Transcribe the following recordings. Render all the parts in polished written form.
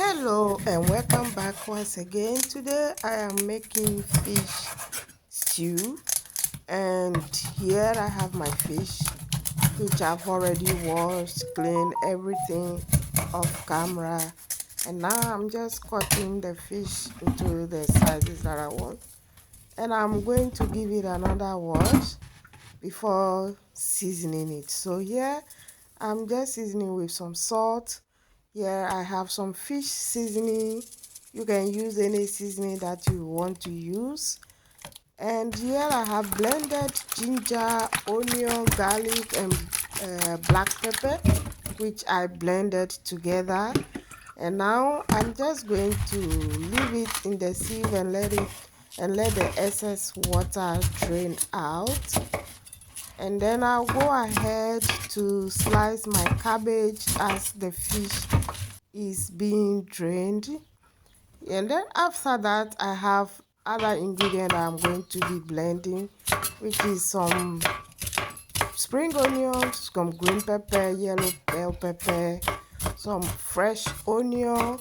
Hello and welcome back once again. Today I am making fish stew, and here I have my fish which I've already washed, cleaned everything off camera, and now I'm just cutting the fish into the sizes that I want, and I'm going to give it another wash before seasoning it. So here I'm just seasoning with some salt. Here I have some fish seasoning. You can use any seasoning that you want to use. And here I have blended ginger, onion, garlic, and black pepper, which I blended together. And now I'm just going to leave it in the sieve and let the excess water drain out. And then I'll go ahead to slice my cabbage as the fish is being drained. And then after that, I have other ingredient I'm going to be blending, which is some spring onions, some green pepper, yellow bell pepper, some fresh onion,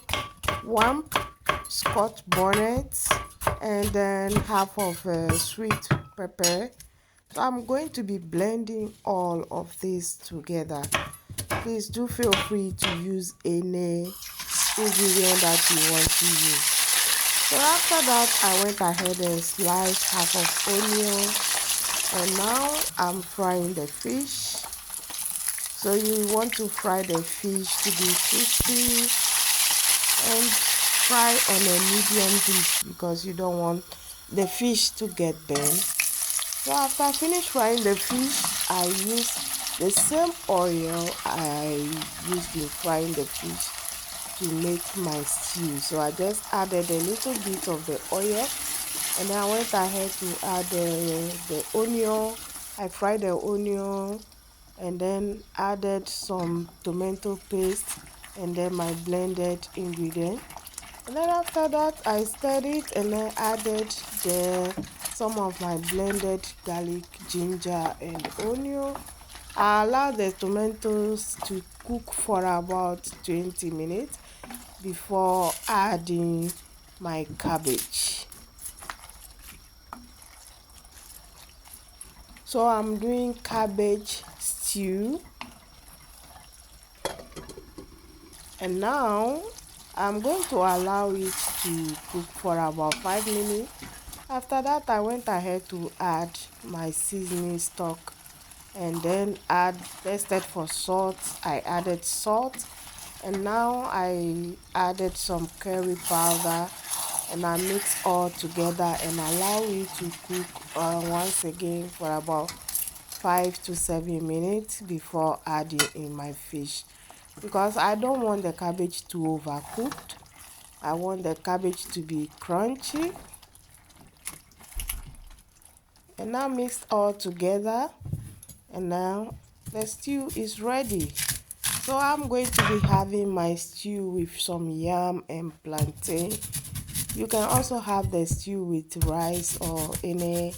one scotch bonnet, and then half of sweet pepper. So I'm going to be blending all of this together. Please do feel free to use any ingredient that you want to use. So after that, I went ahead and sliced half of onion, and now I'm frying the fish. So you want to fry the fish to be crispy and fry on a medium heat because you don't want the fish to get burnt. So after I finish frying the fish, I use the same oil I used in frying the fish to make my stew. So I just added a little bit of the oil, and then I went ahead to add the onion. I fried the onion and then added some tomato paste and then my blended ingredient. And then after that, I stirred it and then added some of my blended garlic, ginger, and onion. I allowed the tomatoes to cook for about 20 minutes before adding my cabbage. So I'm doing cabbage stew, and now I'm going to allow it to cook for about 5 minutes. After that, I went ahead to add my seasoning stock and then tested for salt. I added salt, and now I added some curry powder, and I mix all together and allow it to cook once again for about 5 to 7 minutes before adding in my fish, because I don't want the cabbage to overcooked. I want the cabbage to be crunchy. And now mixed all together, and now the stew is ready. So I'm going to be having my stew with some yam and plantain. You can also have the stew with rice or any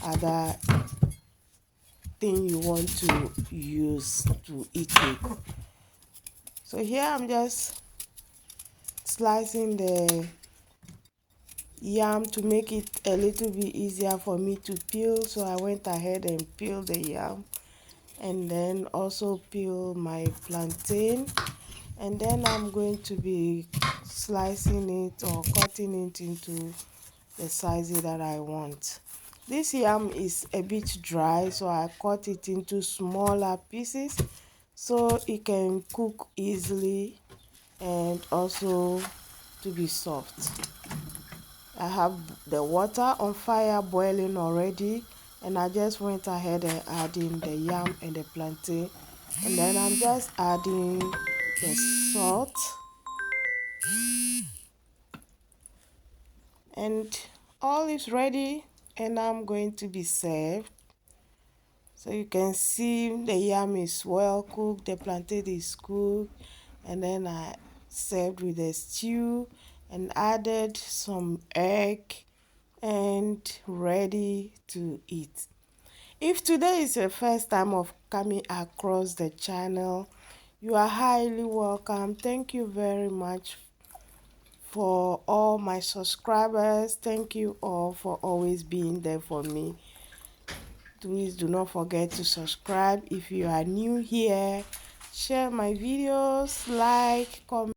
other thing you want to use to eat it. So here I'm just slicing the yam to make it a little bit easier for me to peel. So I went ahead and peeled the yam, and then also peel my plantain, and then I'm going to be slicing it or cutting it into the sizes that I want. This yam is a bit dry, so I cut it into smaller pieces so it can cook easily and also to be soft. I have the water on fire boiling already, and I just went ahead and adding the yam and the plantain, and then I'm just adding the salt, and all is ready, and I'm going to be served. So you can see the yam is well cooked, the plantain is cooked, and then I served with the stew and added some egg and ready to eat. If today is your first time of coming across the channel, you are highly welcome. Thank you very much For all my subscribers, thank you all for always being there for me. Please do not forget to subscribe if you are new here. Share my videos, like, comment.